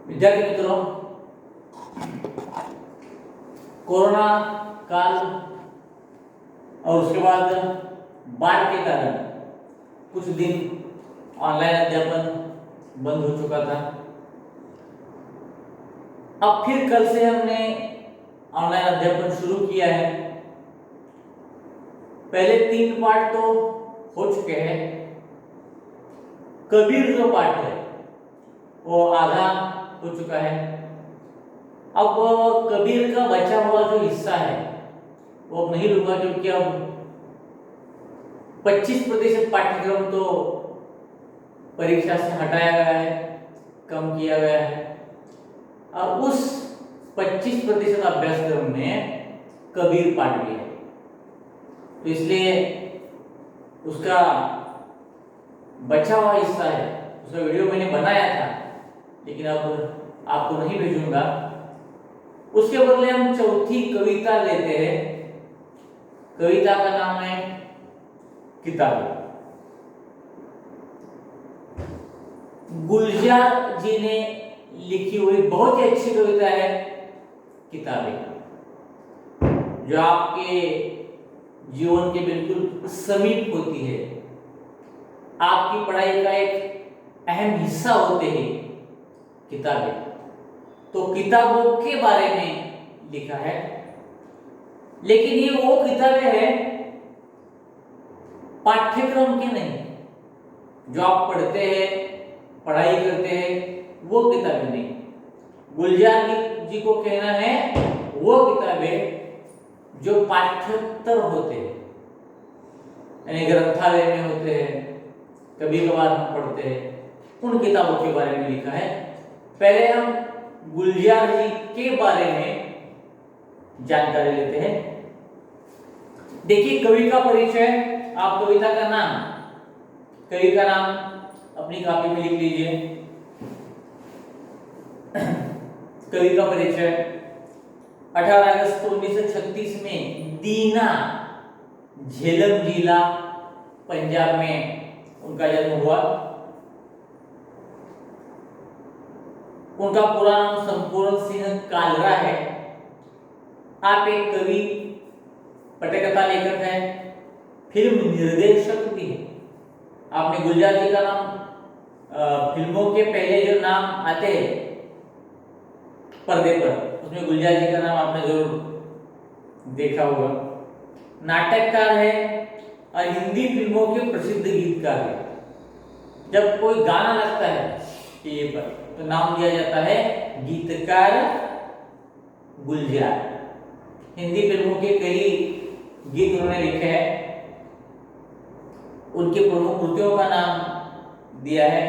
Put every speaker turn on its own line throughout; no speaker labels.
विद्यार्थी मित्रों, कोरोना काल और उसके बाद बाढ़ के कारण कुछ दिन ऑनलाइन अध्यापन बंद हो चुका था। अब फिर कल से हमने ऑनलाइन अध्यापन शुरू किया है। पहले 3 पार्ट तो हो चुके हैं। कबीर जो पार्ट है वो आधा हो चुका है। अब कबीर का बचा हुआ जो हिस्सा है वो अब नहीं लूंगा, क्योंकि अब 25% पाठ्यक्रम तो परीक्षा से हटाया गया है, कम किया गया है। अब उस 25% अभ्यासक्रम में कबीर पाठ भी है, तो इसलिए उसका बचा हुआ हिस्सा है, उसका वीडियो मैंने बनाया था, लेकिन अब आपको नहीं भेजूंगा। उसके बदले हम चौथी कविता लेते हैं। कविता का नाम है किताब। गुलजार जी ने लिखी हुई बहुत ही अच्छी कविता है किताबें, जो आपके जीवन के बिल्कुल समीप होती है, आपकी पढ़ाई का एक अहम हिस्सा होते हैं किताबें। तो किताबों के बारे में लिखा है, लेकिन ये वो किताबें हैं पाठ्यक्रम की नहीं, जो आप पढ़ते हैं, पढ़ाई करते हैं, वो किताबें नहीं। गुलजार जी को कहना है वो किताबें जो पाठ्येतर होते हैं, यानी ग्रंथालय में होते हैं, कभी कभार हम पढ़ते हैं, उन किताबों के बारे में लिखा है। पहले हम गुलजार जी के बारे में जानकारी लेते हैं। देखिए, कवि का परिचय, आप कविता का नाम, कवि का नाम अपनी कॉपी में लिख लीजिए। कवि का परिचय 18 अगस्त 1936 में दीना, झेलम जिला, पंजाब में उनका जन्म हुआ। उनका पूरा नाम संपूर्ण सिंह कालरा है। आप एक कवि, पटकथा लेखक हैं, फिल्म निर्देशक भी है। आपने गुलजार जी का नाम फिल्मों के पहले जो नाम आते हैं पर्दे पर, उसमें गुलजार जी का नाम आपने जरूर देखा होगा। नाटककार है और हिंदी फिल्मों के प्रसिद्ध गीतकार है। जब कोई गाना लगता है टीवी पर तो नाम दिया जाता है गीतकार गुलजार। हिंदी फिल्मों के कई गीत उन्होंने लिखे हैं, उनकी प्रमुख कृतियों का नाम दिया है।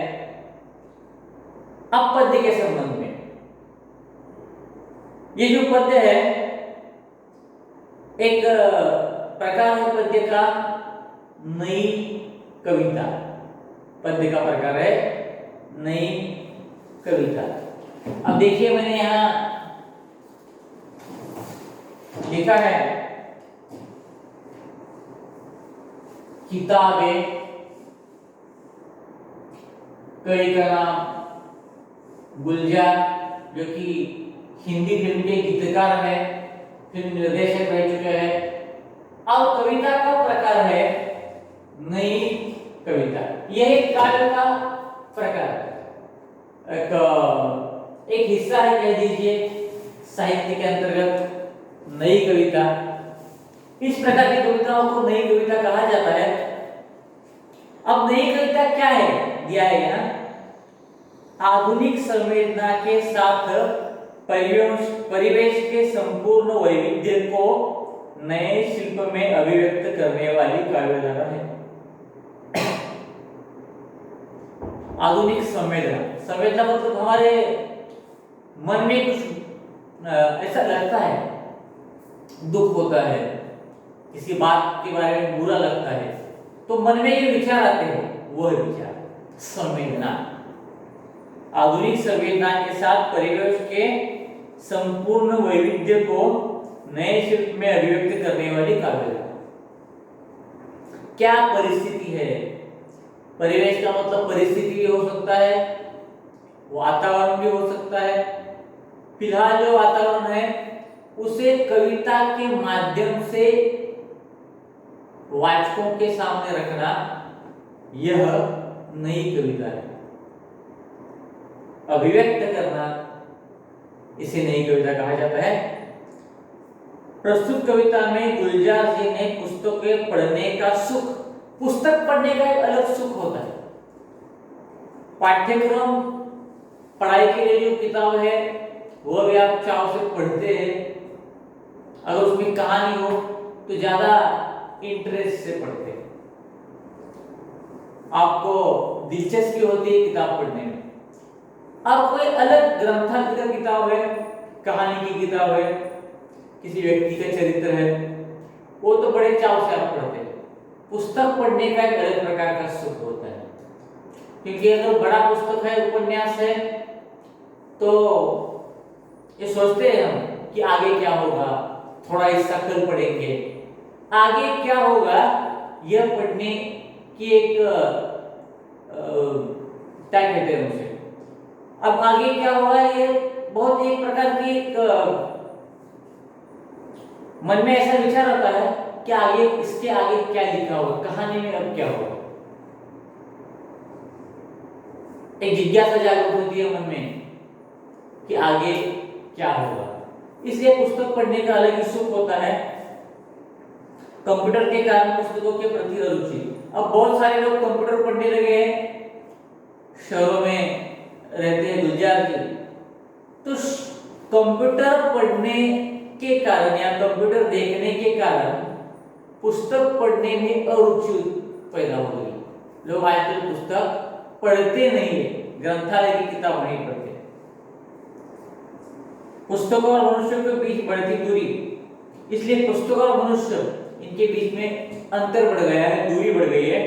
अब पद्य के संबंध में, ये जो पद्य है एक प्रकार है पद्य का, नई कविता। पद्य का प्रकार है नई कविता। अब देखिए, मैंने यहां लिखा है किताबें। कवि का नाम गुलजार, जो कि हिंदी फिल्म के गीतकार है, फिल्म निर्देशक रह चुके हैं। और कविता का प्रकार है नई कविता। यह एक काव्य का प्रकार है, एक हिस्सा है, कह दीजिए, साहित्य के अंतर्गत नई कविता। इस प्रकार की कविताओं को नई कविता कहा जाता है। अब नई कविता क्या है, दिया है यहाँ, आधुनिक संवेदना के साथ परिवेश के संपूर्ण वैविध्य को नए शिल्प में अभिव्यक्त करने वाली काव्यधारा है। आधुनिक संवेदना, संवेदना मतलब हमारे मन में कुछ ऐसा लगता है, दुख होता है, किसी बात के बारे में बुरा लगता है, तो मन में ये विचार आते हैं, वो है विचार, संवेदना। आधुनिक संवेदना के साथ परिवेश के संपूर्ण वैविध्य को नए शिल्प में अभिव्यक्त करने वाली काव्यधारा। क्या परिस्थिति है? परिवेश का मतलब परिस्थिति भी हो सकता है, वातावरण भी हो सकता है। फिलहाल जो वातावरण है उसे कविता के माध्यम से वाचकों के सामने रखना, यह नई कविता है। अभिव्यक्त करना, इसे नई कविता कहा जाता है। प्रस्तुत कविता में गुलजार जी ने पुस्तकें पढ़ने का सुख, पुस्तक पढ़ने का एक अलग सुख होता है। पाठ्यक्रम पढ़ाई के लिए जो किताब है वह भी आप चाव से पढ़ते हैं। अगर उसमें कहानी हो तो ज्यादा इंटरेस्ट से पढ़ते हैं, आपको दिलचस्पी होती है किताब पढ़ने में। अब कोई अलग ग्रंथात्मक किताब है, कहानी की किताब है, किसी व्यक्ति का चरित्र है, वो तो बड़े चाव से आप पढ़ते हैं। पुस्तक पढ़ने का एक अलग प्रकार का सुख होता है, क्योंकि अगर बड़ा पुस्तक है, उपन्यास है, तो ये सोचते हैं हम कि आगे क्या होगा, थोड़ा हिस्सा कल पढ़ेंगे, आगे क्या होगा यह पढ़ने की एक क्या कहते हैं उसे, अब आगे क्या होगा ये बहुत एक प्रकार की एक मन में ऐसा विचार आता है कि आगे, इसके आगे क्या लिखा होगा, कहानी में अब क्या होगा। एक जिज्ञासा जागृत होती है मन में कि आगे क्या होगा। इसलिए पुस्तक पढ़ने का अलग ही सुख होता है। कंप्यूटर के कारण पुस्तकों के प्रति रुचि, अब बहुत सारे लोग कंप्यूटर पढ़ने लगे हैं, शहरों में रहते हैं गुलजार जी, तो कंप्यूटर पढ़ने के कारण या कंप्यूटर देखने के कारण पुस्तक पढ़ने में अरुचि पैदा हो गई। लोग आजकल पुस्तक पढ़ते नहीं है, ग्रंथालय की किताब नहीं पढ़ते। पुस्तकों और मनुष्य के बीच बढ़ती दूरी, इसलिए पुस्तक और मनुष्य इनके बीच में अंतर बढ़ गया है, दूरी बढ़ गई है।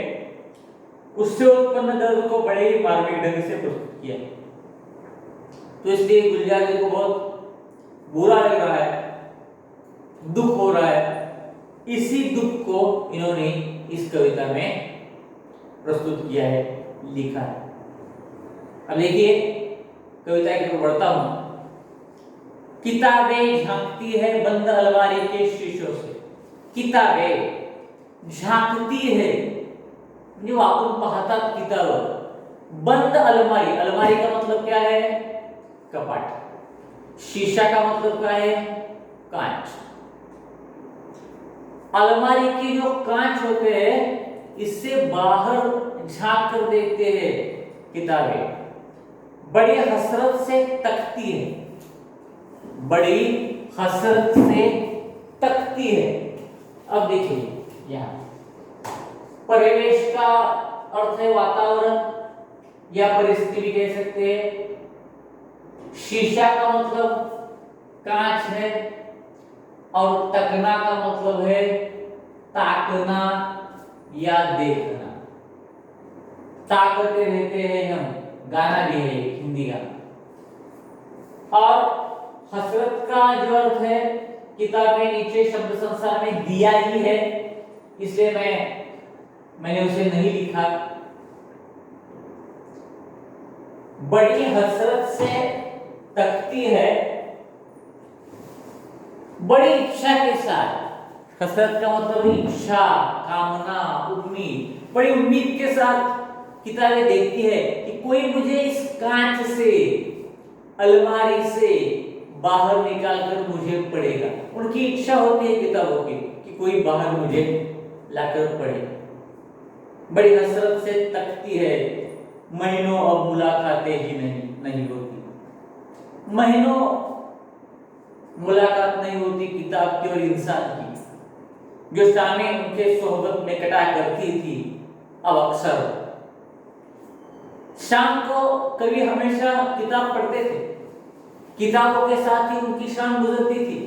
उससे उत्पन्न दर्द को बड़े ही मार्मिक ढंग से प्रस्तुत किया। तो इसलिए गुलजार जी को बहुत बुरा लग रहा है, दुख हो रहा है। इसी दुख को इन्होंने इस कविता में प्रस्तुत किया है, लिखा है। अब देखिए कविता की ओर बढ़ता हूं। किताबें झांकती है बंद अलमारी के शीशों से, किताबें झांकती है म्हणजे वापरून पाहतात किताब, बंद अलमारी, अलमारी का मतलब क्या है, कपाट, शीशा का मतलब क्या है, कांच। अलमारी के जो कांच होते हैं इससे बाहर झांक कर देखते हैं किताबें, बड़ी हसरत से तकती है, बड़ी हसरत से तकती है। अब देखिए यहां परिवेश का अर्थ है वातावरण या परिस्थिति भी कह सकते हैं। शीशा का मतलब कांच है और तकना का मतलब है ताकना या देखना। ताकते रहते हैं हम, गाना भी है हिंदी गाना। और हसरत का जो अर्थ है, किताब में नीचे शब्द संसार में दिया ही है, इसलिए मैंने उसे नहीं लिखा। बड़ी हसरत से तकती है, बड़ी इच्छा के साथ। हसरत का मतलब इच्छा, कामना, उम्मीद, बड़ी उम्मीद के साथ किताबें देखती है कि कोई मुझे इस कांच से, अलमारी से बाहर निकालकर मुझे पढ़ेगा। उनकी इच्छा होती है किताबों की कि कोई बाहर मुझे लाकर पढ़े। बड़ी हसरत से तकती है, महीनों अब मुलाकातें ही नहीं होती, महीनों मुलाकात नहीं होती किताब की और इंसान की। जो शामें उनके सोहबत में कटा करती थी, अब अक्सर शाम को कभी हमेशा किताब पढ़ते थे, किताबों के साथ ही उनकी शाम गुजरती थी।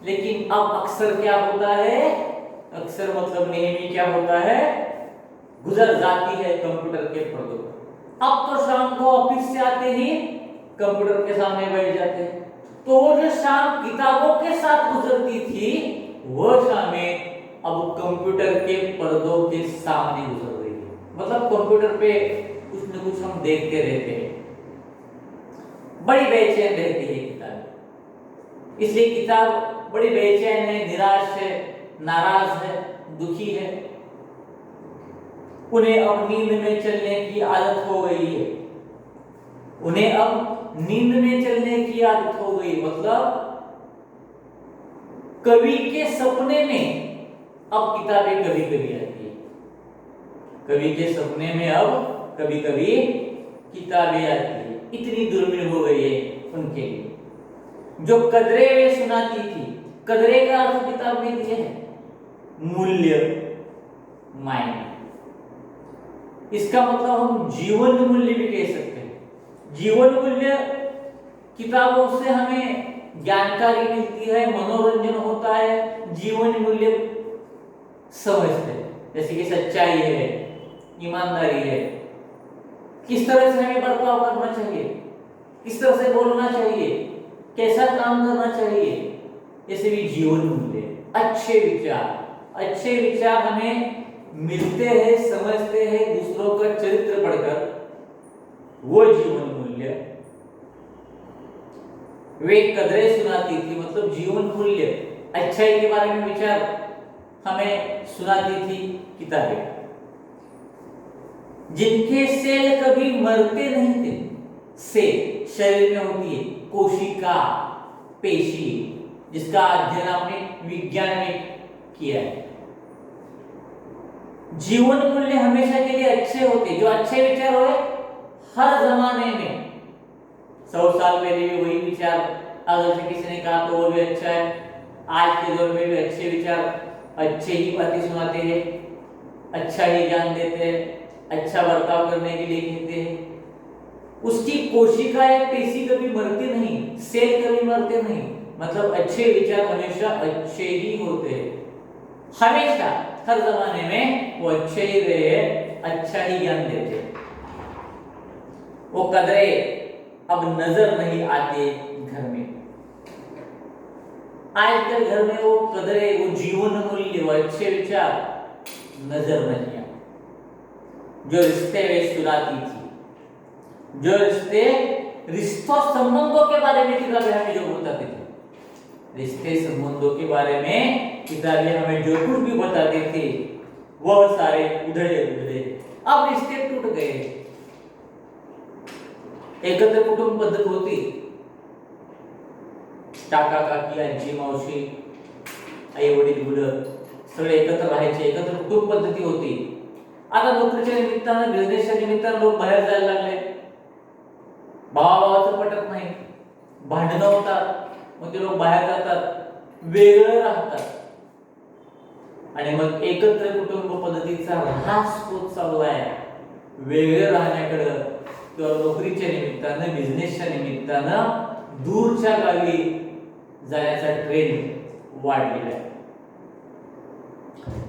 लेकिन अब अक्सर क्या होता है, अक्सर मतलब नेहमी क्या होता है, गुजर जाती है कंप्यूटर के पर्दों पर। अब तो शाम को ऑफिस से आते ही कंप्यूटर के सामने बैठ जाते हैं। तो वो जो शाम किताबों के साथ गुजरती थी, वह शामें अब कंप्यूटर के पर्दों के सामने गुजर रही है। मतलब कंप्यूटर पे कुछ न कुछ हम देखते रहते हैं। बड़ी बेचैन रहती है किताब, इसलिए किताब बड़ी बेचैन है, निराश है, नाराज है, दुखी है। उन्हें अब नींद में चलने की आदत हो गई है, उन्हें अब नींद में चलने की आदत हो गई, मतलब कवि के सपने में अब किताबें कभी कभी आती है, कवि के सपने में अब कभी कभी किताबें आती है। इतनी दुर्मिल हो गई है उनके लिए। जो कदरे वे सुनाती थी, कदरे का अर्थ किताब में दिया है मूल्य, मायने। इसका मतलब हम जीवन मूल्य भी कह सकते हैं। जीवन मूल्य किताबों से हमें जानकारी मिलती है, मनोरंजन होता है, जीवन मूल्य समझते हैं, जैसे कि सच्चाई है, ईमानदारी है, किस तरह से हमें बर्ताव करना चाहिए, किस तरह से बोलना चाहिए, कैसा काम करना चाहिए, ऐसे भी जीवन मूल्य। अच्छे विचार हमें मिलते हैं, समझते हैं दूसरों का चरित्र पढ़कर, वो जीवन मूल्य। वे कदरें सुनाती थी, मतलब जीवन मूल्य, अच्छाई के बारे में विचार हमें सुनाती थी किताबें। जिनके सेल कभी मरते नहीं थे, सेल शरीर में होती है, कोशिका, पेशी, जिसका अध्ययन आपने विज्ञान में किया है। जीवन मूल्य हमेशा के लिए अच्छे होते, जो अच्छे विचार हो हर जमाने में। 100 साल पहले भी वही विचार अगर से किसी ने कहा तो वो भी अच्छा है, आज के दौर में भी अच्छे विचार, अच्छे ही बातें सुनाते हैं, अच्छा ही ज्ञान देते हैं, अच्छा बर्ताव करने के लिए कहते हैं। उसकी कोशिका या पेशी कभी मरती नहीं, सेल कभी मरते नहीं, मतलब अच्छे विचार हमेशा अच्छे ही होते हैं, हमेशा हर जमाने में वो अच्छे ही रहे, अच्छा ही ज्ञान देते। वो कदरे अब नजर नहीं आते घर में, आजकल घर में वो कदरे, वो जीवन मूल्य, वो अच्छे विचार नजर नहीं आते। जो रिश्ते वे सुनाती थी, जो रिश्तों संबंधों के बारे में किताबें हमें जो बताती थी, रिश्ते संबंधों के बारे में किताबें हमें जो कुछ भी बताती थी वह सारे उधड़े उधड़े। अब रिश्ते टूट गए, एकत्र कुटुंब पद्धत होती, काका काकी, आजी मावशी, आई वडील मुलं सगळे एकत्र राहायचे, एकत्र कुटुंब पद्धती होती। आता नोकरीच्या निमित्तानं, बिझनेसच्या निमित्तानं लोक बाहेर जायला लागले, भावाभावाचं पटत नाही, भांडणं होतात, मग ते लोक बाहेर जातात, वेगळं राहतात, आणि मग एकत्र कुटुंब पद्धतीचा ऱ्हास होत चाललाय। वेगळे राहण्याकडे किंवा नोकरीच्या निमित्तानं, बिझनेसच्या निमित्तानं दूरच्या गावी जाण्याचा ट्रेंड वाढलेला है।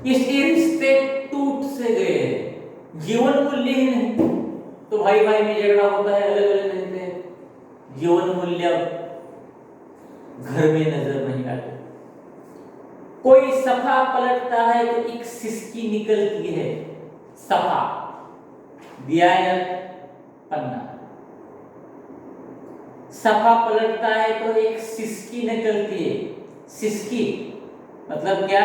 इसलिए रिश्ते टूट से गए, जीवन मूल्य ही नहीं, तो भाई भाई में झगड़ा होता है, अलग अलग रहते हैं, जीवन मूल्य घर में नजर नहीं आते। कोई सफा पलटता है तो एक सिसकी निकलती है, सफा दिया है पन्ना, सफा पलटता है तो एक सिसकी निकलती है। सिसकी मतलब क्या,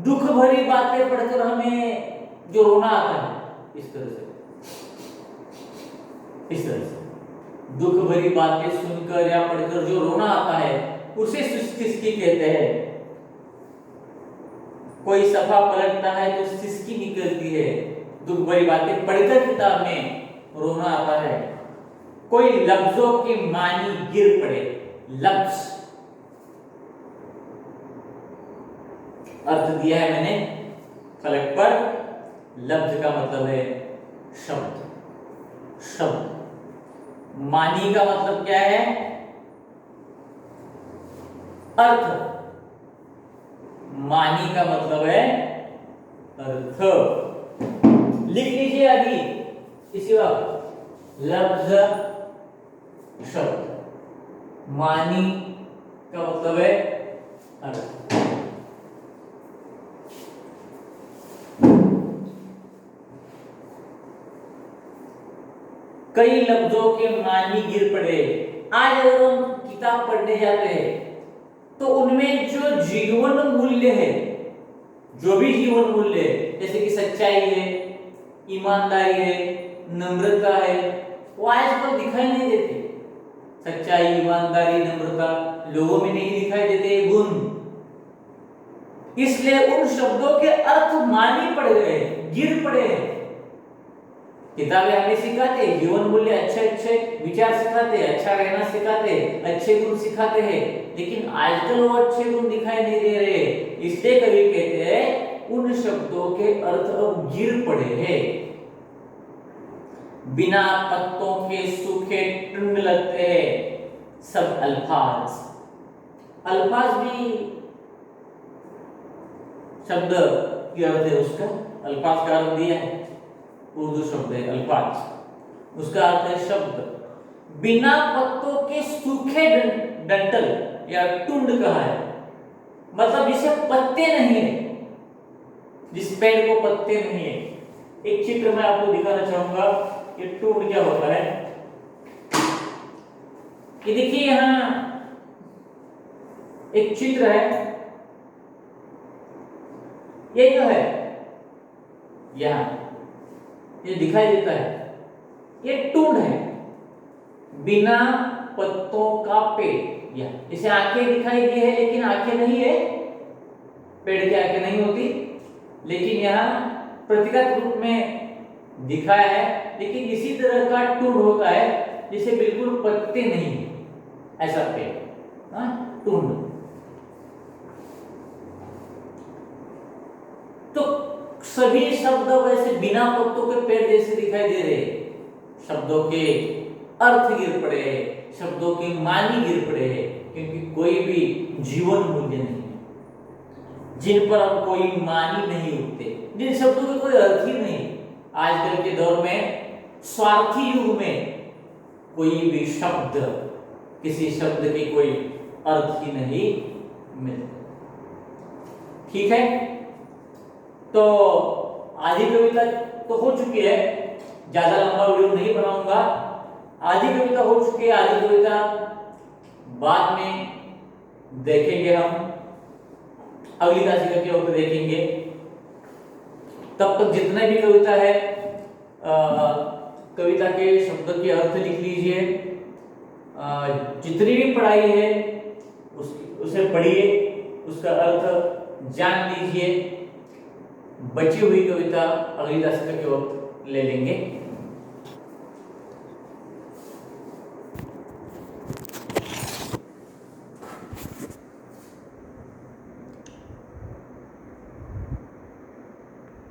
दुख भरी बातें पढ़कर हमें जो रोना आता है, इस तरह से दुख भरी बातें सुनकर या पढ़कर जो रोना आता है उसे सिसकी कहते हैं। कोई सफा पलटता है तो सिसकी निकलती है, दुख भरी बातें पढ़कर किताब में रोना आता है। कोई लफ्जों के मानी गिर पड़े, लफ्ज अर्थ दिया है मैंने फलक पर, लफ्ज का मतलब है शब्द, शब्द। मानी का मतलब क्या है, अर्थ, मानी का मतलब है अर्थ। लिख लीजिए अभी इसी वक्त, लफ्ज शब्द, मानी का मतलब है अर्थ। कई लफ्जों के मानी गिर पड़े। आज अगर हम किताब पढ़ने जाते हैं तो उनमें जो जीवन मूल्य है, जो भी जीवन मूल्य है, जैसे कि सच्चाई है, ईमानदारी है, नम्रता है, वो आजकल दिखाई नहीं देते। सच्चाई, ईमानदारी, नम्रता लोगों में नहीं दिखाई देते गुण। इसलिए उन शब्दों के अर्थ मानी पड़ गए, गिर पड़े हैं। किताबें हमें सिखाते हैं जीवन मूल्य, अच्छे अच्छे विचार सिखाते हैं, अच्छा रहना सिखाते हैं, अच्छे गुण सिखाते हैं, लेकिन आजकल वो अच्छे गुण दिखाई नहीं दे रहे। इसलिए कवि कहते हैं उन शब्दों के अर्थ अब गिर पड़े हैं। बिना पत्तों के सूखे टुंड लगते हैं सब अल्फाज। अल्फाज भी शब्द की अर्थ है, उसका अल्फाज का अर्थ दिया है, उर्दू शब्द है अल्फाज, उसका अर्थ है शब्द। बिना पत्तों के सूखे डंठल या टुंड कहा है, मतलब जिसे पत्ते नहीं है, जिस पेड़ को पत्ते नहीं है। एक चित्र मैं आपको दिखाना चाहूंगा, ये टुंड क्या होता है। ये देखिए यहां एक चित्र है, ये जो है यहां ये दिखाई देता है, ये टुंड है, बिना पत्तों का पेड़। या इसे आंखें दिखाई दी है लेकिन आंखें नहीं है, पेड़ की आंखें नहीं होती, लेकिन यहाँ प्रतीकात्मक रूप में दिखाया है। लेकिन इसी तरह का टुंड होता है जिसे बिल्कुल पत्ते नहीं है, ऐसा पेड़, टुंड। तो सभी शब्द वैसे बिना पत्तों के पेड़ जैसे दिखाई दे रहे हैं। शब्दों के अर्थ गिर पड़े हैं, शब्दों के मानी गिर पड़े हैं, क्योंकि कोई भी जीवन मूल्य नहीं है, जिन पर अब कोई मानी नहीं उठते, जिन शब्दों के कोई अर्थ ही नहीं। आजकल के दौर में, स्वार्थी युग में, कोई भी शब्द, किसी शब्द की कोई अर्थ ही नहीं मिलता। ठीक है, तो आधी कविता तो हो चुकी है, ज्यादा लंबा वीडियो नहीं बनाऊंगा। आधी कविता हो चुकी है, आधी कविता बाद में देखेंगे हम, अगली दासिका के वक्त देखेंगे। तब तक जितने भी कविता है कविता के शब्द के अर्थ लिख लीजिए, जितनी भी पढ़ाई है उसे पढ़िए, उसका अर्थ जान लीजिए। बची हुई कविता अगली दासिका के वक्त ले लेंगे।